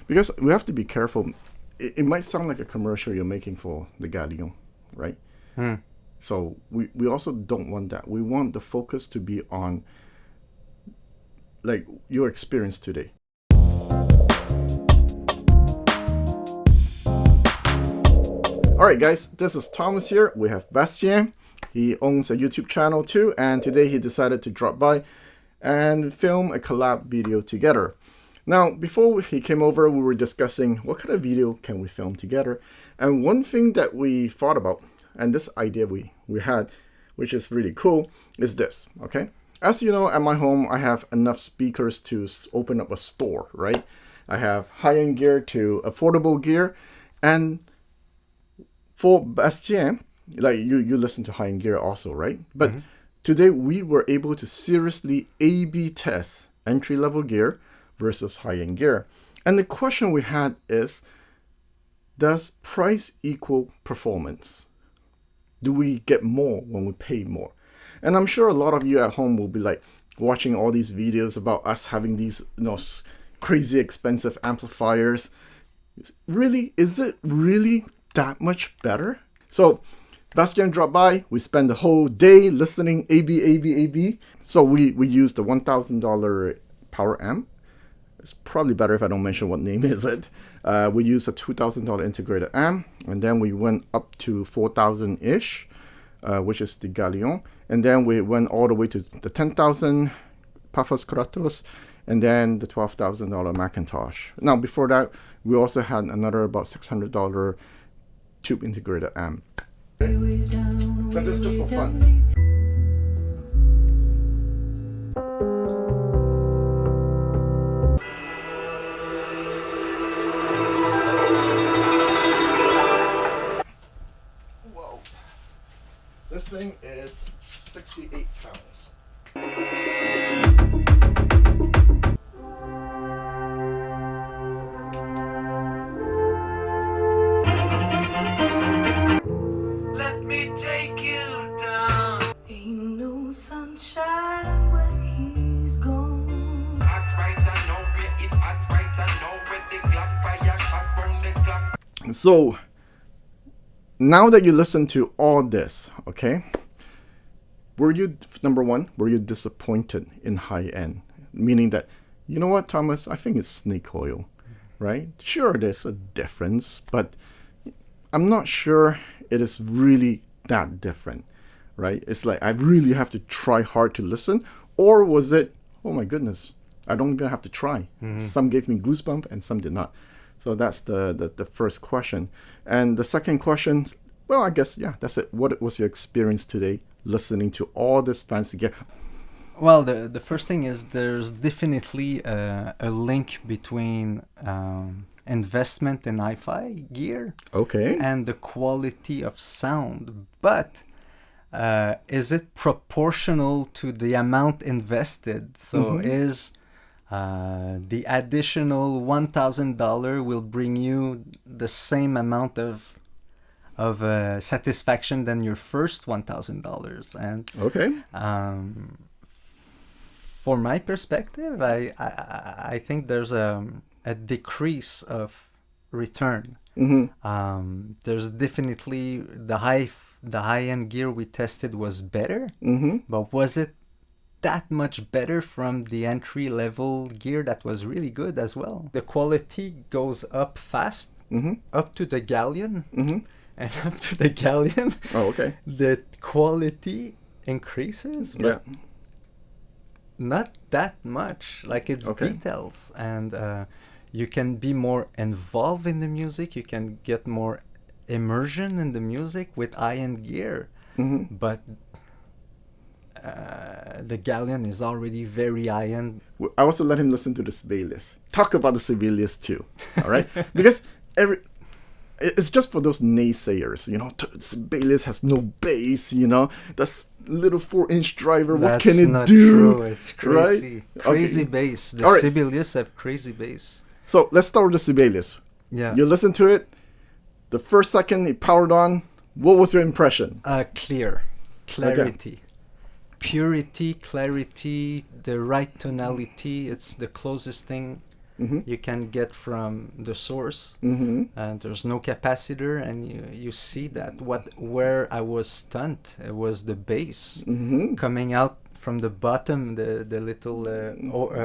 because we have to be careful. It might sound like a commercial you're making for the Gallion, right? So we also don't want that. We want the focus to be on like your experience today. All right, guys, this is Thomas here. We have Bastien. He owns a YouTube channel too, and today he decided to drop by and film a collab video together. Now, before he came over, we were discussing what kind of video can we film together. And one thing that we thought about, and this idea we had, which is really cool, is this, okay? As you know, at my home, I have enough speakers to open up a store, right? I have high-end gear to affordable gear. And for Bastien, like you listen to high-end gear also, right? But today we were able to seriously A/B test entry-level gear versus high-end gear. And the question we had is, does price equal performance? Do we get more when we pay more? And I'm sure a lot of you at home will be like watching all these videos about us having these, crazy expensive amplifiers. Really, is it really that much better? So Bastien dropped by. We spent the whole day listening A/B. So we used the $1,000 power amp. It's probably better if I don't mention what name is it. We used a $2,000 integrated amp, and then we went up to 4,000-ish, which is the Gallion, and then we went all the way to the 10,000 Paphos Kratos, and then the $12,000 Macintosh. Now, before that, we also had another about $600 tube integrated amp. But this is just for fun. This thing is 68 pounds. Let me take you down. Ain't no sunshine when he's gone. Hot right, I know where it hot right, I know where the clock fire shot on the clock. So now that you listen to all this, okay, were you, number one, were you disappointed in high end? Meaning that, you know what, Thomas, I think it's Snake Oil, right? Sure, there's a difference, but I'm not sure it is really that different, right? It's like I really have to try hard to listen, or was it, oh my goodness, I don't even have to try. Some gave me goosebumps and some did not. So that's the first question. And the second question, well, I guess, yeah, that's it. What was your experience today listening to all this fancy gear? Well, the first thing is there's definitely a link between investment in HiFi gear and the quality of sound. But is it proportional to the amount invested? So is the additional $1,000 will bring you the same amount of satisfaction than your first $1,000? And for my perspective, I think there's a decrease of return. There's definitely the high-end gear we tested was better, but was it that much better from the entry-level gear that was really good as well? The quality goes up fast, up to the Gallion, and after the Gallion, the quality increases, but not that much. Like, it's details, and you can be more involved in the music. You can get more immersion in the music with high-end gear, but the Gallion is already very high-end. I also let him listen to the Sibelius. Talk about the Sibelius too, all right? Because it's just for those naysayers, Sibelius has no bass, that's little 4-inch driver, what can it not do? True. It's crazy. Right? Crazy bass. The Sibelius have crazy bass. So let's start with the Sibelius. Yeah. You listen to it, the first second it powered on, what was your impression? Clarity. Purity, clarity, the right tonality. It's the closest thing you can get from the source, and there's no capacitor, and you see that where I was stunned, it was the bass coming out from the bottom, the little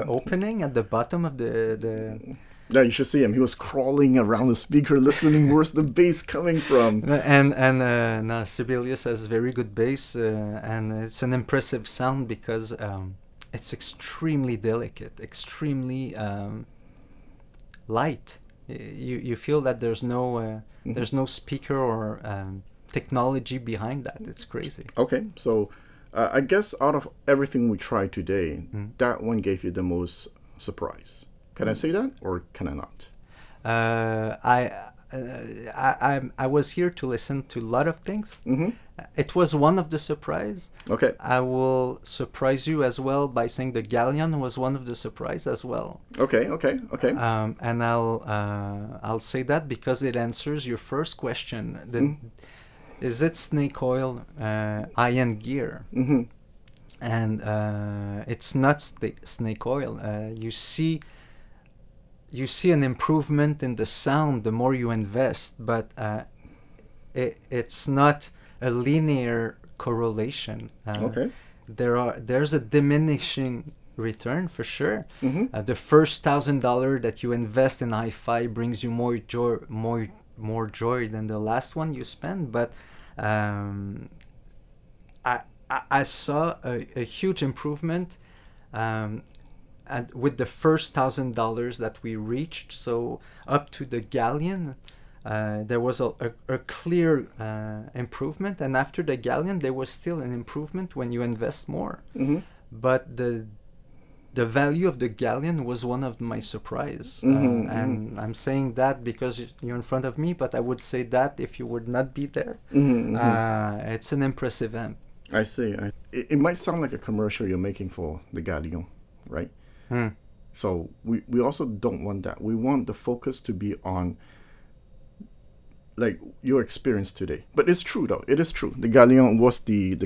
opening at the bottom of the Yeah, you should see him. He was crawling around the speaker, listening where's the bass coming from. And no, Sibelius has very good bass, and it's an impressive sound because it's extremely delicate, extremely light. You feel that there's no speaker or technology behind that. It's crazy. Okay, so I guess out of everything we tried today, that one gave you the most surprise. Can I say that, or can I not? I was here to listen to a lot of things. It was one of the surprise. Okay. I will surprise you as well by saying the Gallion was one of the surprise as well. Okay. And I'll say that because it answers your first question. Is it snake oil high-end gear? And it's not snake oil. You see an improvement in the sound the more you invest, but it's not a linear correlation. Okay. There's a diminishing return for sure. The first $1,000 that you invest in HiFi brings you more joy than the last one you spend. But I saw a huge improvement. And with the first $1,000 that we reached, so up to the Gallion, there was a clear improvement, and after the Gallion, there was still an improvement when you invest more. But the value of the Gallion was one of my surprise, and I'm saying that because you're in front of me, but I would say that if you would not be there. It's an impressive amp. I see. It might sound like a commercial you're making for the Gallion, right? So we also don't want that. We want the focus to be on like your experience today. But it's true though. It is true. The Gallion was the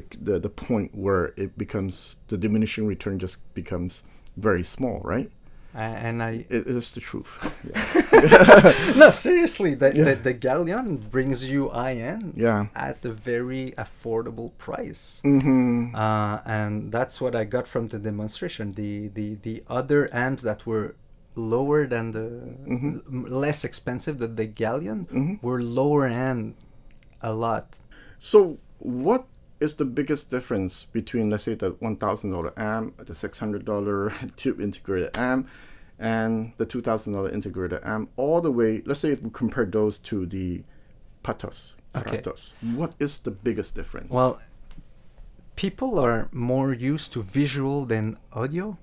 point where it becomes, the diminishing return just becomes very small, right? It is the truth. Yeah. No, seriously, the Gallion brings you high-end at a very affordable price. And that's what I got from the demonstration. The other amps that were lower than the less expensive than the Gallion were lower end a lot. So what is the biggest difference between, let's say, the $1,000 amp, the $600 tube integrated amp, and the $2,000 integrated amp, all the way, let's say if we compare those to the Patos, what is the biggest difference? Well, people are more used to visual than audio,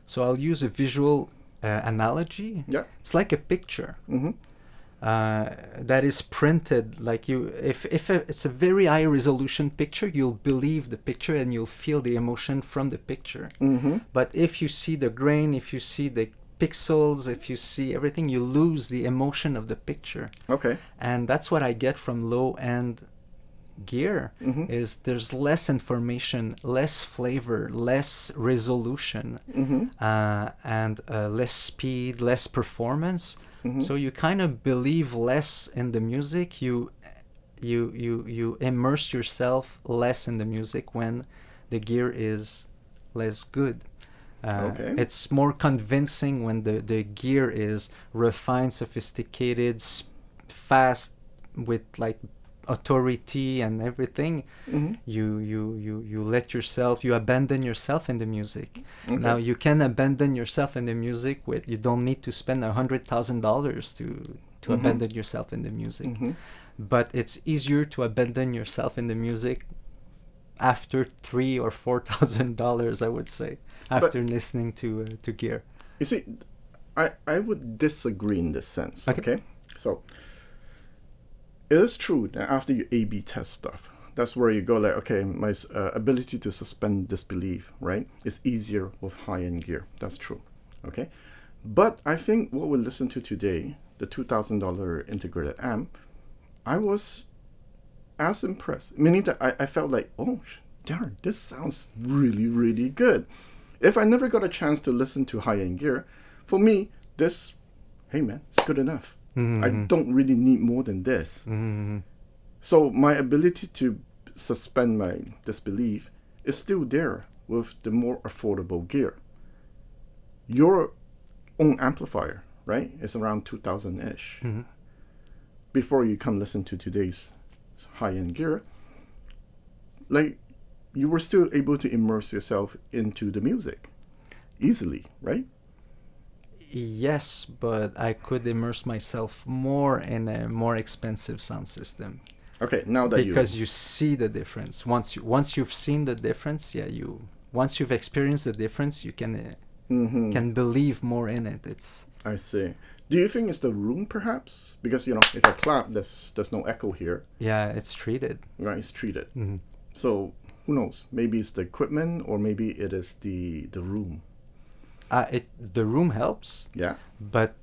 so I'll use a visual analogy. Yeah. It's like a picture. That is printed, like if it's a very high resolution picture, you'll believe the picture and you'll feel the emotion from the picture. But if you see the grain, if you see the pixels, if you see everything, you lose the emotion of the picture. Okay. And that's what I get from low-end gear, is there's less information, less flavor, less resolution, and less speed, less performance. So you kind of believe less in the music. You immerse yourself less in the music when the gear is less good. It's more convincing when the gear is refined, sophisticated, fast, with like authority and everything. You let yourself, you abandon yourself in the music. Now you can abandon yourself in the music with, you don't need to spend $100,000 to abandon yourself in the music. But it's easier to abandon yourself in the music after $3,000 or $4,000, I would say, after listening to gear. You see, I would disagree in this sense. Okay, so it is true that after you A/B test stuff, that's where you go like, okay, my ability to suspend disbelief, right, is easier with high-end gear. That's true. Okay, but I think what we listened to today, the $2,000 integrated amp, I was as impressed, meaning that I felt like, oh darn, this sounds really, really good. If I never got a chance to listen to high-end gear, for me, this, hey man, it's good enough. Mm-hmm. I don't really need more than this. Mm-hmm. So my ability to suspend my disbelief is still there with the more affordable gear. Your own amplifier, right, is around 2,000-ish. Mm-hmm. Before you come listen to today's high-end gear, like, you were still able to immerse yourself into the music easily, right? Yes, but I could immerse myself more in a more expensive sound system. Okay, now that because you see the difference. Once you've seen the difference, once you've experienced the difference, you can believe more in it. I see. Do you think it's the room, perhaps? Because, if I clap, there's no echo here. Yeah, it's treated. Right, it's treated. Mm-hmm. So who knows? Maybe it's the equipment, or maybe it is the room. The room helps. Yeah. But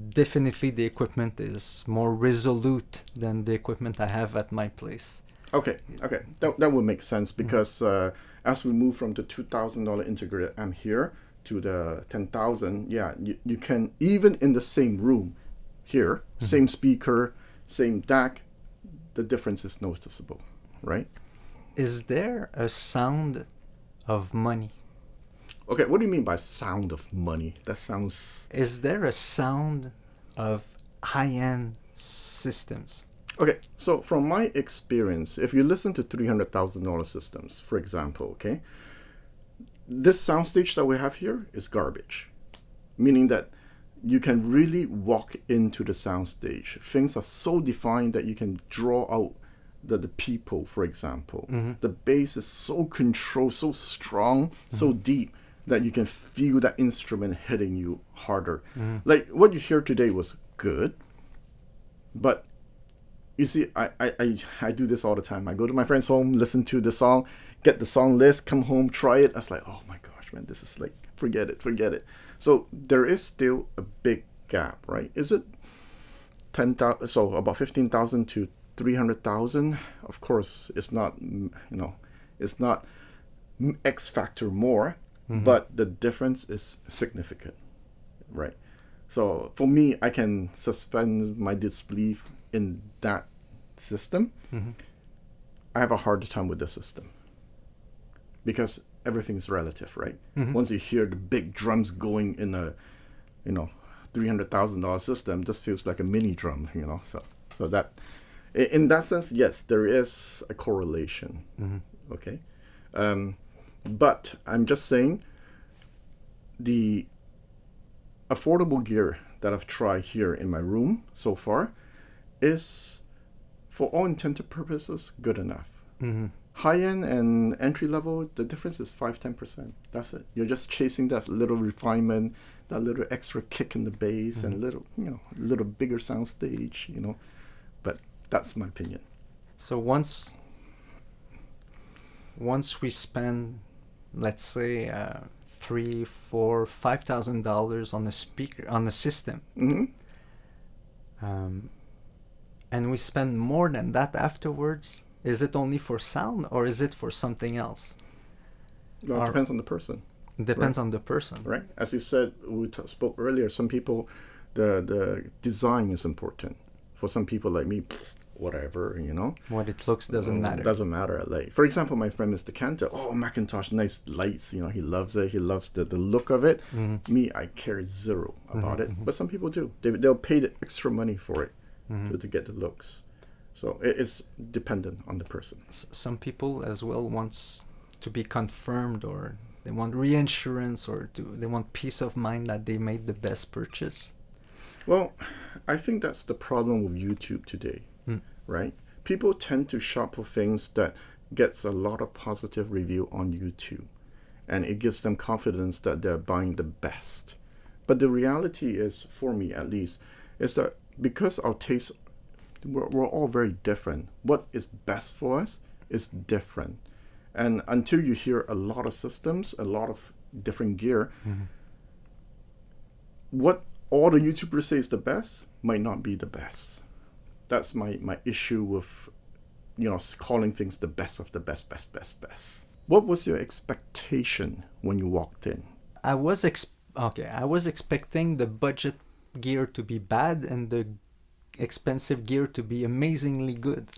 definitely the equipment is more resolute than the equipment I have at my place. Okay. That would make sense, because as we move from the $2,000 integrated amp here to the 10,000, you can, even in the same room here, same speaker, same DAC, the difference is noticeable, right? Is there a sound of money? Okay, what do you mean by sound of money? That sounds... Is there a sound of high-end systems? Okay, so from my experience, if you listen to $300,000 systems, for example, okay, this soundstage that we have here is garbage, meaning that you can really walk into the soundstage. Things are so defined that you can draw out the people, for example. Mm-hmm. The bass is so controlled, so strong, so deep, that you can feel that instrument hitting you harder. Like what you hear today was good, but you see, I do this all the time. I go to my friend's home, listen to the song, get the song list, come home, try it. I was like, oh my gosh, man, this is like, forget it. So there is still a big gap, right? Is it 10,000? So about 15,000 to 300,000. Of course, it's not, it's not X factor more. But the difference is significant, right? So for me, I can suspend my disbelief in that system. I have a harder time with this system because everything's relative, right? Once you hear the big drums going in a, $300,000 system, this feels like a mini drum, So that, in that sense, yes, there is a correlation. Okay. But I'm just saying, the affordable gear that I've tried here in my room so far is, for all intended purposes, good enough. High-end and entry-level, the difference is 5-10%. That's it. You're just chasing that little refinement, that little extra kick in the bass, and a little bigger sound stage, But that's my opinion. So once we spend, let's say, $3,000, $4,000, $5,000 on a speaker, on a system, and we spend more than that afterwards, is it only for sound or is it for something else? Well, it depends on the person. Depends on the person, right? As you said, we spoke earlier. Some people, the design is important. For some people like me, whatever, What it looks doesn't matter. Doesn't matter. Like, for example, my friend Mr. Cantor, Macintosh, nice lights, he loves it. He loves the look of it. Me, I care zero about it. But some people do. They'll pay the extra money for it to get the looks. So it is dependent on the person. Some people as well wants to be confirmed, or they want reinsurance, or they want peace of mind that they made the best purchase. Well, I think that's the problem with YouTube today. Right? People tend to shop for things that gets a lot of positive review on YouTube, and it gives them confidence that they're buying the best. But the reality is, for me at least, is that because our tastes, we're all very different. What is best for us is different. And until you hear a lot of systems, a lot of different gear, what all the YouTubers say is the best might not be the best. That's my issue with, calling things the best of the best. What was your expectation when you walked in? I was Okay, I was expecting the budget gear to be bad and the expensive gear to be amazingly good.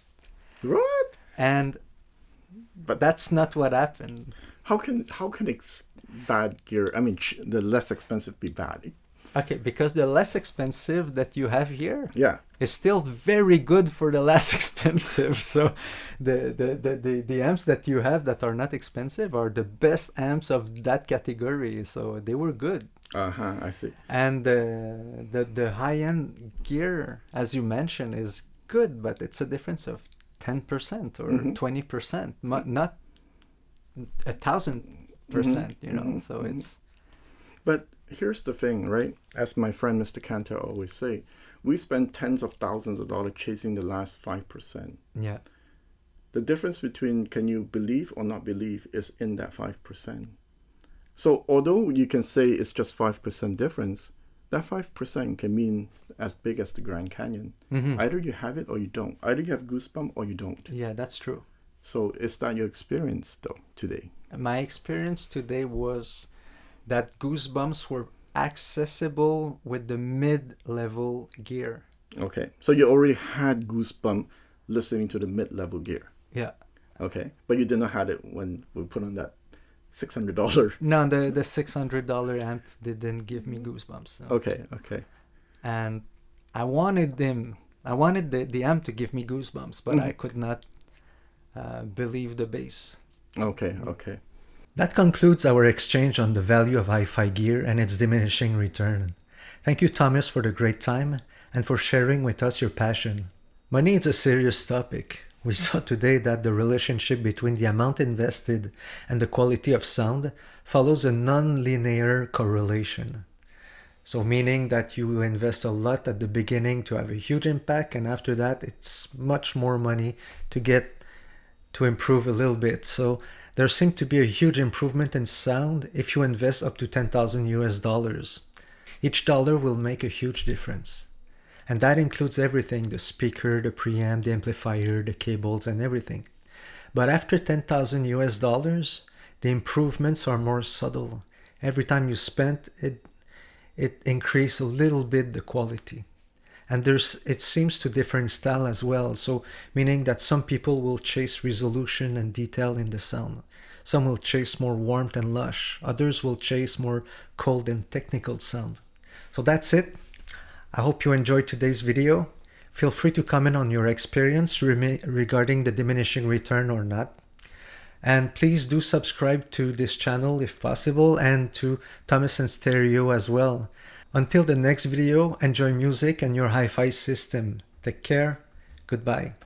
What? And But that's not what happened. how can bad gear, I mean, the less expensive be bad? Okay, because the less expensive that you have here Yeah. is still very good for the less expensive. So the amps that you have that are not expensive are the best amps of that category. So they were good. Uh-huh, I see. And the high-end gear, as you mentioned, is good, but it's a difference of 10% or 20%, not 1,000%, you know. So it's... But here's the thing, right? As my friend Mr. Cantor always say, we spend tens of thousands of dollars chasing the last 5%. Yeah. The difference between can you believe or not believe is in that 5%. So although you can say it's just 5% difference, that 5% can mean as big as the Grand Canyon. Either you have it or you don't. Either you have goosebumps or you don't. Yeah, that's true. So is that your experience though today? My experience today was that goosebumps were accessible with the mid-level gear. Okay, so you already had goosebump listening to the mid-level gear. Yeah. Okay, but you did not have it when we put on that $600. No, the $600 amp didn't give me goosebumps. So. Okay. And I wanted the amp to give me goosebumps, but I could not believe the bass. Okay. That concludes our exchange on the value of hi-fi gear and its diminishing return. Thank you, Thomas, for the great time and for sharing with us your passion. Money is a serious topic. We saw today that the relationship between the amount invested and the quality of sound follows a non-linear correlation. So meaning that you invest a lot at the beginning to have a huge impact, and after that it's much more money to improve a little bit. So there seems to be a huge improvement in sound if you invest up to $10,000. Each dollar will make a huge difference. And that includes everything, the speaker, the preamp, the amplifier, the cables, and everything. But after $10,000, the improvements are more subtle. Every time you spend it increases a little bit the quality. And it seems to differ in style as well. So meaning that some people will chase resolution and detail in the sound. Some will chase more warmth and lush. Others will chase more cold and technical sound. So that's it. I hope you enjoyed today's video. Feel free to comment on your experience regarding the diminishing return or not. And please do subscribe to this channel if possible, and to Thomas and Stereo as well. Until the next video, enjoy music and your hi-fi system. Take care. Goodbye.